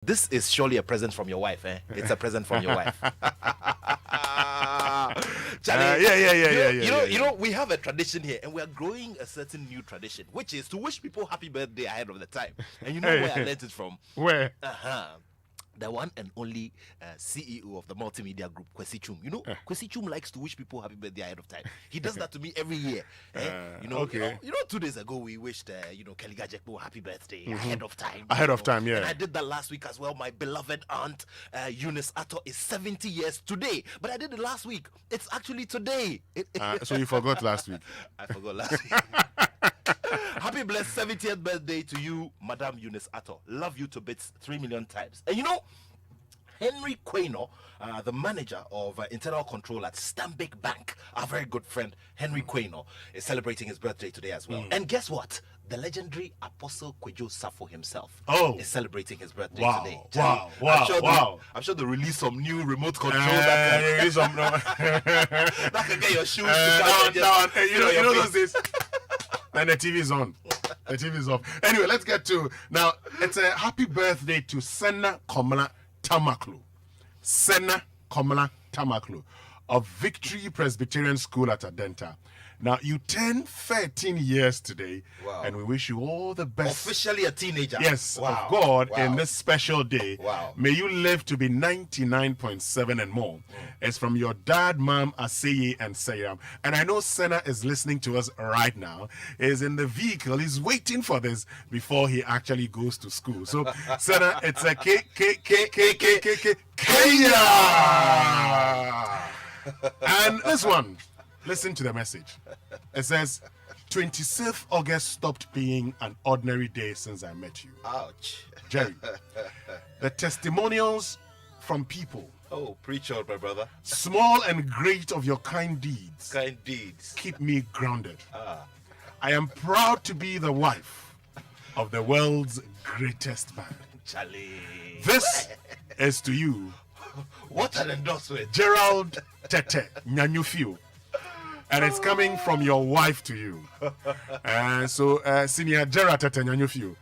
This is surely a present from your wife, eh? It's a present from your wife. Charlie, you know, we have a tradition here, and we are growing a certain new tradition, which is to wish people happy birthday ahead of the time. And you know where I learned it from? Where? The one and only CEO of the multimedia group, Kwesi Chum. You know, Kwesi Chum likes to wish people happy birthday ahead of time. He does that to me every year. You know, 2 days ago we wished Kelly Gajekpo happy birthday ahead of time. Ahead of time, yeah. And I did that last week as well. My beloved aunt Eunice Atto is 70 years today, but I did it last week. It's actually today. So you forgot last week. I forgot last week. Happy blessed 70th birthday to you, Madame Eunice Atto. Love you to bits 3 million times. And you know, Henry Quaino, the manager of internal control at Stanbic Bank, our very good friend Henry Quaino, is celebrating his birthday today as well. And guess what? The legendary Apostle Kwejo Safo himself is celebrating his birthday today. I'm sure they release some new remote control that can get your shoes down. You know those days. And the TV is on. The TV is off. Anyway, let's get to now. It's a happy birthday to Senna Komala Tamaklu. Senna Komala Tamaklu of Victory Presbyterian School at Adenta. Now, you turn 13 years today, and we wish you all the best. Officially a teenager. Yes, of God, in this special day. May you live to be 99.7 and more. It's from your dad, mom, Aseye, and Sayam. And I know Senna is listening to us right now. He's in the vehicle. He's waiting for this before he actually goes to school. So, Senna, it's a Kenya! And this one. Listen to the message. It says, 26th August stopped being an ordinary day since I met you. Ouch. Jerry, the testimonials from people. Oh, preach on, my brother. Small and great of your kind deeds. Kind deeds. Keep me grounded. I am proud to be the wife of the world's greatest man. Charlie. This is to you. What an endorsement. Gerald Tete Nyanyufio. And it's coming from your wife to you. So, Senior Gerald Tete Nyanyufio,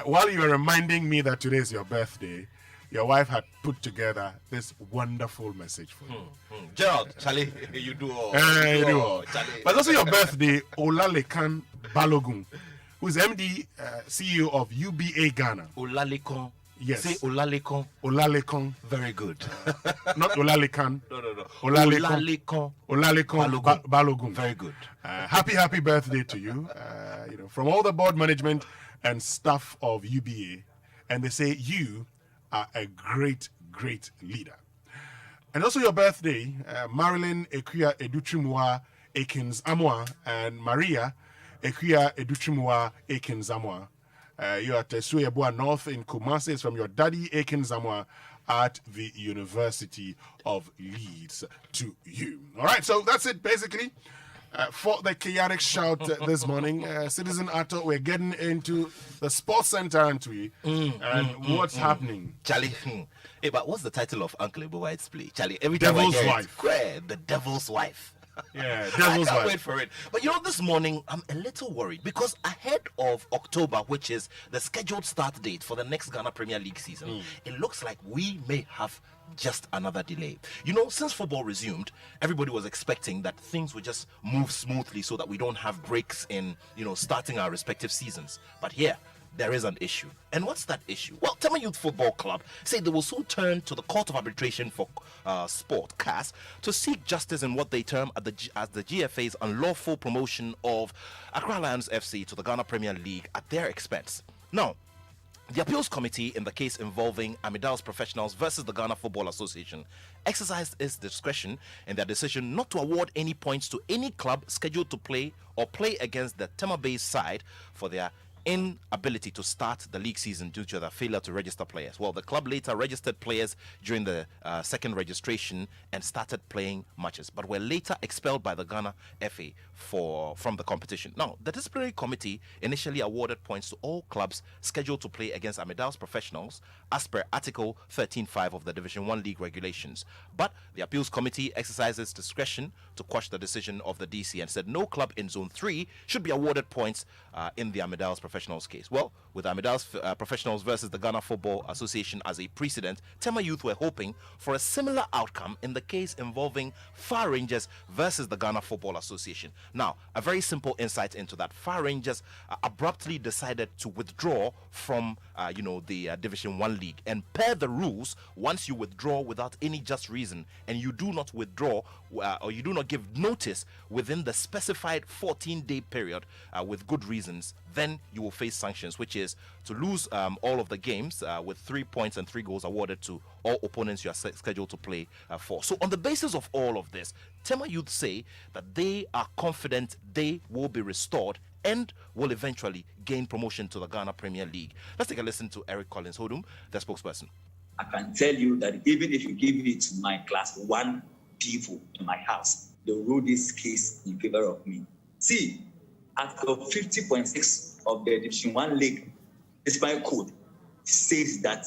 while you were reminding me that today is your birthday, your wife had put together this wonderful message for you. Gerald, Charlie, you do all. You do all. But also your birthday, Olalekan Balogun, who's MD, CEO of UBA Ghana. Olalekan. Yes. Say Olalekan. Olalekan. Very good. Not Olalekan. No. Olalekan. Balogun. Very good. Happy birthday to you. From all the board management and staff of UBA. And they say you are a great leader. And also your birthday, Marilyn Ekuya Educhimwa Akins Amwa and Maria Ekuya Educhimwa Akins Amwa. You are at Suyabua North in Kumasi. It's from your daddy, Akin Zamwa, at the University of Leeds to you. All right, so that's it, basically. For the chaotic shout this morning, Citizen Atto, we're getting into the sports center, aren't we? What's happening? Charlie, hey, but what's the title of Uncle Ebo White's play? Charlie, every Devil's time I hear Wife. The Devil's Wife. Yeah, I can't wait for it. But you know, this morning I'm a little worried because ahead of October, which is the scheduled start date for the next Ghana Premier League season, it looks like we may have just another delay. You know, since football resumed, everybody was expecting that things would just move smoothly so that we don't have breaks in, starting our respective seasons. But here, there is an issue. And what's that issue? Well, Tema Youth Football Club say they will soon turn to the Court of Arbitration for Sport, CAS, to seek justice in what they term as the GFA's unlawful promotion of Accra Lions FC to the Ghana Premier League at their expense. Now, the appeals committee in the case involving Amidal's Professionals versus the Ghana Football Association exercised its discretion in their decision not to award any points to any club scheduled to play or play against the Tema-based side for their inability to start the league season due to their failure to register players. Well, the club later registered players during the second registration and started playing matches, but were later expelled by the Ghana FA from the competition. Now, the disciplinary committee initially awarded points to all clubs scheduled to play against Amidal's Professionals as per Article 13.5 of the Division 1 League regulations. But the appeals committee exercised its discretion to quash the decision of the DC and said no club in Zone 3 should be awarded points in the Amidal's Professionals case. Well, with Amidal's Professionals versus the Ghana Football Association as a precedent, Tema Youth were hoping for a similar outcome in the case involving Far Rangers versus the Ghana Football Association. Now, a very simple insight into that. Far Rangers abruptly decided to withdraw from the Division 1 league, and per the rules, once you withdraw without any just reason and you do not withdraw or you do not give notice within the specified 14-day period with good reasons, then you will face sanctions, which is to lose all of the games with 3 points and 3 goals awarded to all opponents you are scheduled to play for. So on the basis of all of this, Tema Youth say that they are confident they will be restored and will eventually gain promotion to the Ghana Premier League. Let's take a listen to Eric Collins Hodum, the spokesperson. I can tell you that even if you give it to my class 1 people in my house, they will rule this case in favor of me. See, Article 50.6 of the Division 1 League Disciplinary Code says that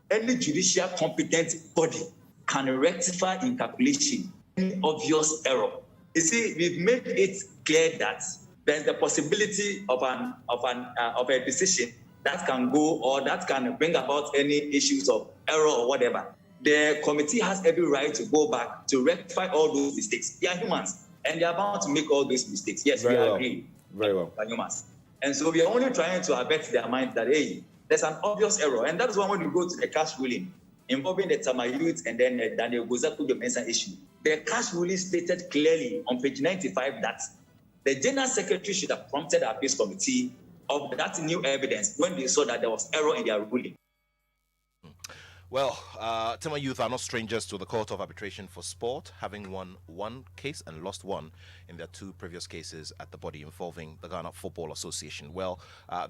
any judicial competent body can rectify in calculation any obvious error. You see, we've made it clear that there's the possibility of a decision that can go or that can bring about any issues of error or whatever. The committee has every right to go back to rectify all those mistakes. They are humans and they are bound to make all those mistakes. Yes, we agree. Very well. They are humans. And so we are only trying to avert their mind that, hey, there's an obvious error. And that is why when we go to the cash ruling involving the Tema Youth and then Daniel Gozaku, the Mensa issue, the cash ruling stated clearly on page 95 that the General Secretary should have prompted the appeals committee of that new evidence when they saw that there was error in their ruling. Well, Tema Youth are not strangers to the Court of Arbitration for Sport, having won 1 case and lost 1 in their 2 previous cases at the body involving the Ghana Football Association. Well,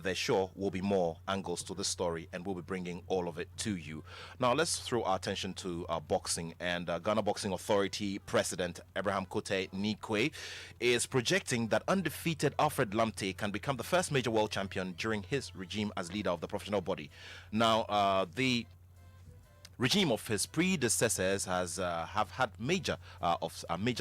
there sure will be more angles to this story, and we'll be bringing all of it to you. Now, let's throw our attention to boxing, and Ghana Boxing Authority President Abraham Kote Nikwe is projecting that undefeated Alfred Lamte can become the first major world champion during his regime as leader of the professional body. Now, the regime of his predecessors have had major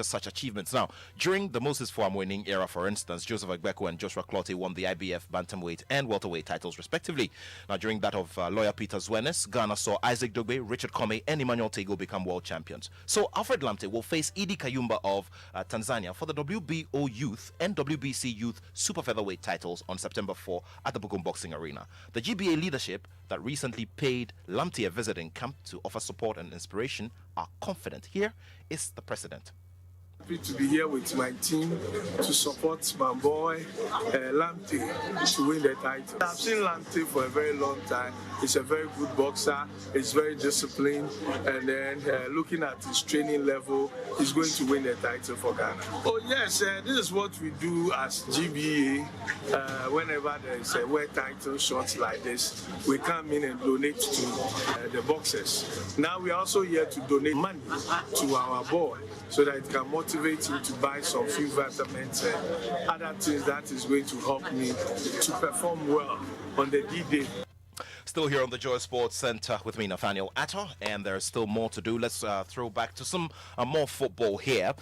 such achievements. Now, during the Moses Fuam-Winning era, for instance, Joseph Agbeko and Joshua Clottey won the IBF bantamweight and welterweight titles respectively. Now, during that of lawyer Peter Zwenes, Ghana saw Isaac Dogbe, Richard Kome, and Emmanuel Tego become world champions. So Alfred Lamte will face Idi Kayumba of Tanzania for the WBO Youth and WBC Youth Super Featherweight titles on September 4 at the Bukum Boxing Arena. The GBA leadership that recently paid Lamte a visit in camp to offer support and inspiration are confident. Here is the president. Happy to be here with my team to support my boy Lamte to win the title. I've seen Lamte for a very long time. He's a very good boxer. He's very disciplined, and then looking at his training level, he's going to win the title for Ghana. Oh yes, this is what we do as GBA. Whenever there is a world title shot like this, we come in and donate to the boxers. Now we are also here to donate money to our boy so that it can motivate him to buy some few vitamins and other things that is going to help me to perform well on the D-Day. Still here on the Joy Sports Center with me, Nathaniel Atto, and there's still more to do. Let's throw back to some more football here.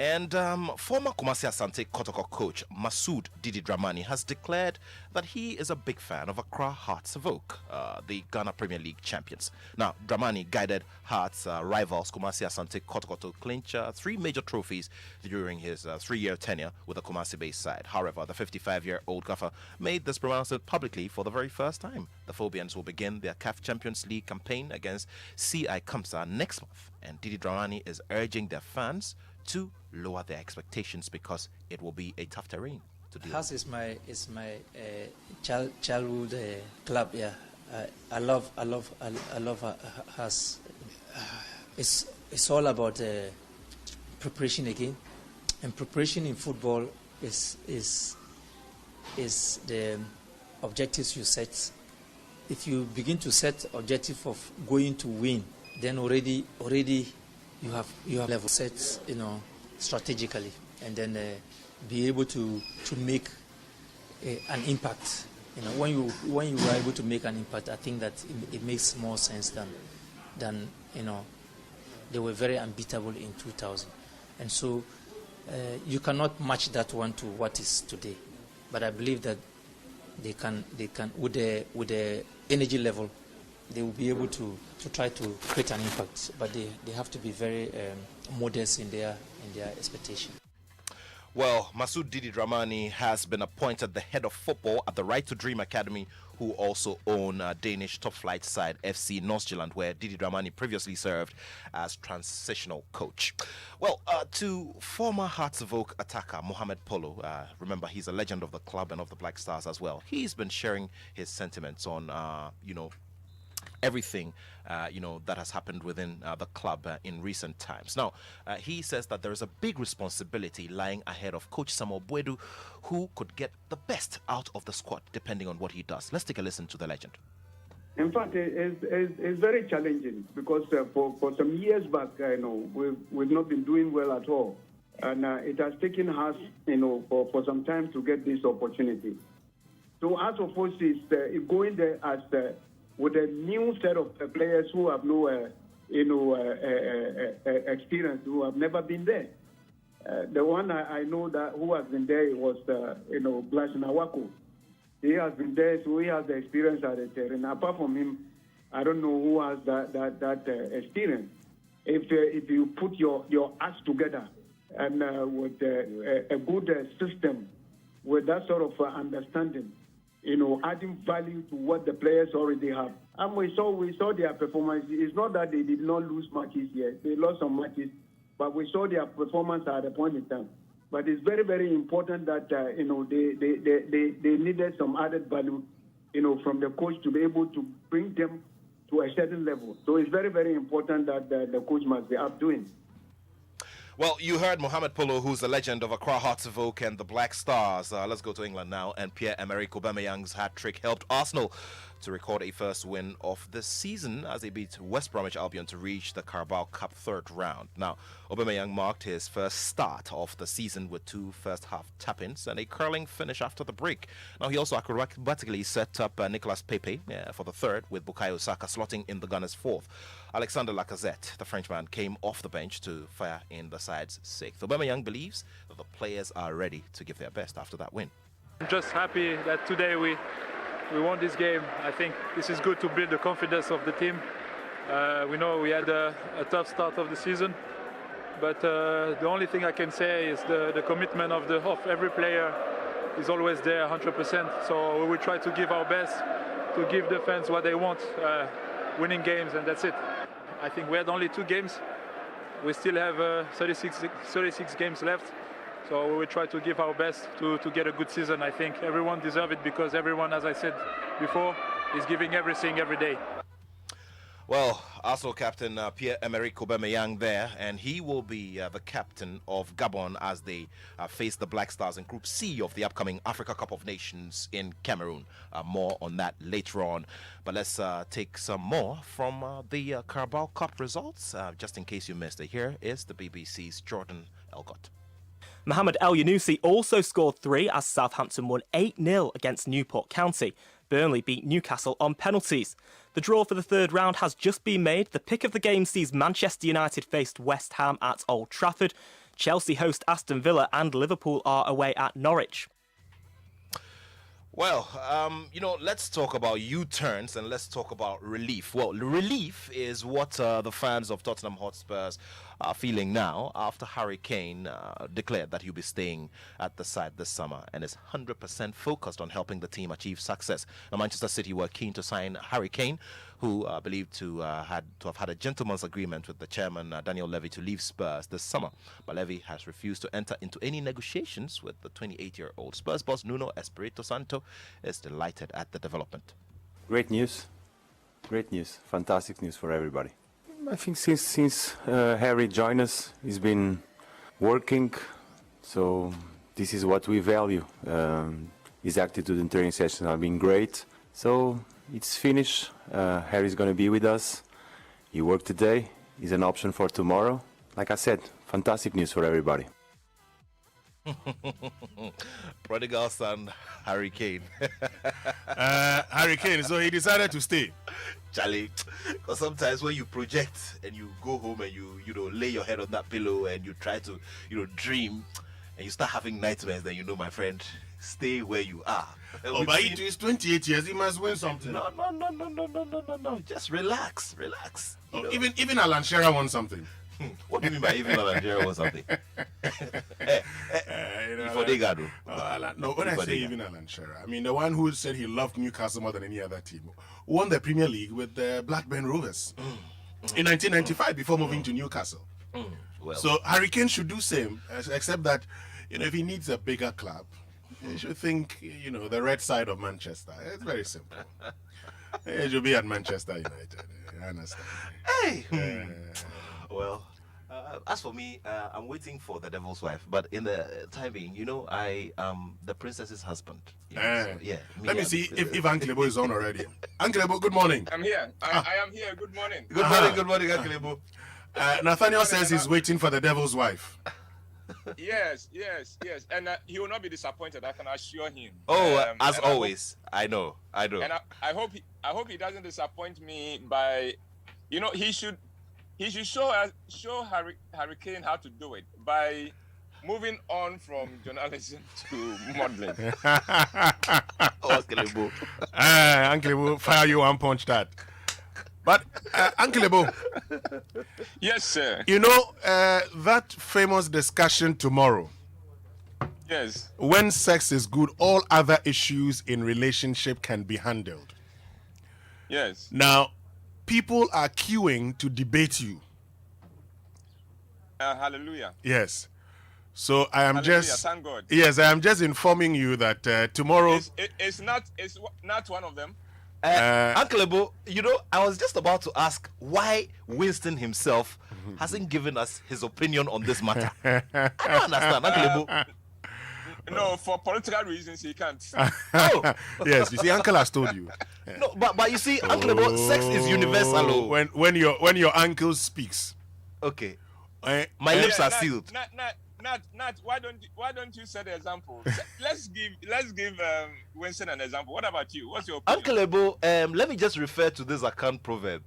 And former Kumasi Asante Kotoko coach Masood Didi Dramani has declared that he is a big fan of Accra Hearts of Oak, the Ghana Premier League champions. Now, Dramani guided Hearts rivals Kumasi Asante Kotoko to clinch 3 major trophies during his 3-year tenure with the Kumasi-based side. However, the 55-year-old gaffer made this pronouncement publicly for the very first time. The Phobians will begin their CAF Champions League campaign against CI Kamsa next month, and Didi Dramani is urging their fans to lower their expectations because it will be a tough terrain to deal with. Hearts is my childhood club. Yeah, I love Hearts. It's all about preparation again, and preparation in football is the objectives you set. If you begin to set objective of going to win, then already you have level sets, strategically, and then be able to make an impact. When you are able to make an impact, I think that it makes more sense than they were very unbeatable in 2000, and so you cannot match that one to what is today. But I believe that they can with the energy level, they will be able to try to create an impact. But they have to be very modest in their expectation. Well, Masood Didi Dramani has been appointed the head of football at the Right to Dream Academy, who also own Danish top flight side FC Nordsjælland, where Didi Dramani previously served as transitional coach. Well, to former Hearts of Oak attacker Mohamed Polo, remember he's a legend of the club and of the Black Stars as well. He's been sharing his sentiments on, everything that has happened within the club in recent times. Now, he says that there is a big responsibility lying ahead of Coach Samuel Boadu, who could get the best out of the squad depending on what he does. Let's take a listen to the legend. In fact, it's very challenging because for some years back, we've not been doing well at all, and it has taken us, for some time to get this opportunity. So, as opposed to going there as with a new set of players who have no, experience, who have never been there. The one I know that who has been there was, Blas Nawako. He has been there, so he has the experience at the terrain. Apart from him, I don't know who has that experience. If you put your acts together and with a good system, with that sort of understanding, adding value to what the players already have. And we saw their performance. It's not that they did not lose matches yet. They lost some matches, but we saw their performance at a point in time. But it's very, very important that, they needed some added value, from the coach to be able to bring them to a certain level. So it's very, very important that the coach must be up doing. Well, you heard Mohamed Polo, who's a legend of Accra Hearts of Oak and the Black Stars. Let's go to England now. And Pierre-Emerick Aubameyang's hat-trick helped Arsenal to record a first win of the season as they beat West Bromwich Albion to reach the Carabao Cup third round. Now, Aubameyang marked his first start of the season with 2 first-half tap-ins and a curling finish after the break. Now, he also acrobatically set up Nicolas Pepe for the third, with Bukayo Saka slotting in the Gunners' fourth. Alexander Lacazette, the Frenchman, came off the bench to fire in the side's sixth. Aubameyang believes that the players are ready to give their best after that win. I'm just happy that today we won this game. I think this is good to build the confidence of the team. We know we had a tough start of the season, but the only thing I can say is the commitment of every player is always there 100%. So we will try to give our best to give the fans what they want, winning games, and that's it. I think we had only 2 games. We still have 36 games left. So we will try to give our best to get a good season. I think everyone deserves it because everyone, as I said before, is giving everything every day. Well, Arsenal captain Pierre-Emerick Aubameyang there, and he will be the captain of Gabon as they face the Black Stars in Group C of the upcoming Africa Cup of Nations in Cameroon. More on that later on. But let's take some more from the Carabao Cup results. Just in case you missed it, here is the BBC's Jordan Elgott. Mohamed Elyounoussi also scored 3 as Southampton won 8-0 against Newport County. Burnley beat Newcastle on penalties. The draw for the third round has just been made. The pick of the game sees Manchester United face West Ham at Old Trafford. Chelsea host Aston Villa and Liverpool are away at Norwich. Well, let's talk about U-turns and let's talk about relief. Well, relief is what the fans of Tottenham Hotspurs are feeling now after Harry Kane declared that he'll be staying at the side this summer and is 100% focused on helping the team achieve success. Now, Manchester City were keen to sign Harry Kane, who believed to have had a gentleman's agreement with the chairman, Daniel Levy, to leave Spurs this summer. But Levy has refused to enter into any negotiations with the 28-year-old. Spurs boss Nuno Espirito Santo is delighted at the development. Great news. Fantastic news for everybody. I think since Harry joined us, he's been working, so this is what we value. His attitude in training sessions have been great. So it's finished. Harry's going to be with us. He worked today. He's an option for tomorrow. Like I said, fantastic news for everybody. Prodigal son, Harry Kane. Harry Kane, so he decided to stay. Charlie, because sometimes when you project and you go home and you lay your head on that pillow and you try to dream and you start having nightmares, then my friend, stay where you are. Oh, We've but seen- it is 28 years. He must win something. No. Just relax. Oh, even Alan Shearer won something. What do you mean by even Nigeria or something? For Degado. No, when I For say Degado. even Alan Shearer, I mean the one who said he loved Newcastle more than any other team, won the Premier League with the Blackburn Rovers in 1995 before moving to Newcastle. Well, So Harry Kane should do same, except that if he needs a bigger club, he should think the red side of Manchester. It's very simple. He should be at Manchester United. I understand. hey. Well, as for me, I'm waiting for the devil's wife. But in the time being, I am the princess's husband. Yeah. Let me see if Uncle Ebo is on already. Uncle Ebo, good morning. I'm here. I am here. Good morning. Good morning, Uncle Ebo. Nathaniel says he's waiting for the devil's wife. Yes. And he will not be disappointed. I can assure him. Oh, as and I always. I know. And I hope he doesn't disappoint me by, he should show Harry Kane how to do it by moving on from journalism to modeling. Uncle Ebo. Uncle Ebo, fire you one punch that. But Uncle Ebo, Yes, sir. that famous discussion tomorrow, Yes. when sex is good, all other issues in relationship can be handled. Yes. Now, people are queuing to debate you. Hallelujah. Yes. So I am Hallelujah. just Thank God. yes, I am just informing you that tomorrow. It's not one of them. Uncle Ebo, I was just about to ask why Winston himself hasn't given us his opinion on this matter. I don't understand, Uncle Ebo. No, for political reasons he can't. Oh, Yes, you see, Uncle has told you. no, but you see, Uncle Ebo, sex is universal. Oh. When your uncle speaks, Okay, eh, my lips are Nat, sealed. Nat, why don't you set the example? Let's give Winston an example. What about you? What's your opinion? Uncle Ebo, let me just refer to this account proverb.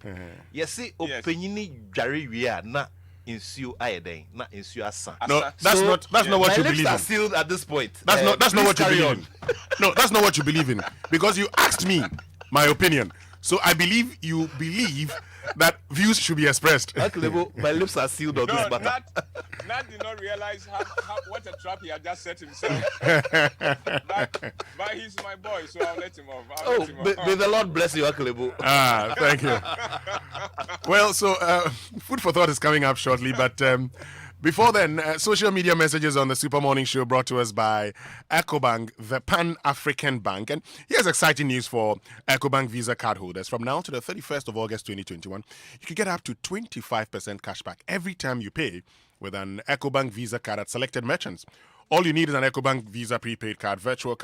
You see, Yes. opinion jari wia na insu ayeden na insu asa. no, that's not what My you lips believe are in. sealed at this point. That's not Please what you carry believe in. No, that's not what you believe in because you asked me my opinion. So I believe you believe that views should be expressed. Uncle Ebo, my lips are sealed on this No, matter. Nat did not realize what a trap he had just set himself. but he's my boy, so I'll let him off. Oh, may the Lord bless you, Uncle Ebo. Thank you. Well, so food for thought is coming up shortly, but before then, social media messages on the Super Morning Show brought to us by EcoBank, the Pan-African Bank. And here's exciting news for EcoBank Visa card holders. From now to the 31st of August 2021, you can get up to 25% cash back every time you pay with an EcoBank Visa card at selected merchants. All you need is an EcoBank Visa prepaid card, virtual card,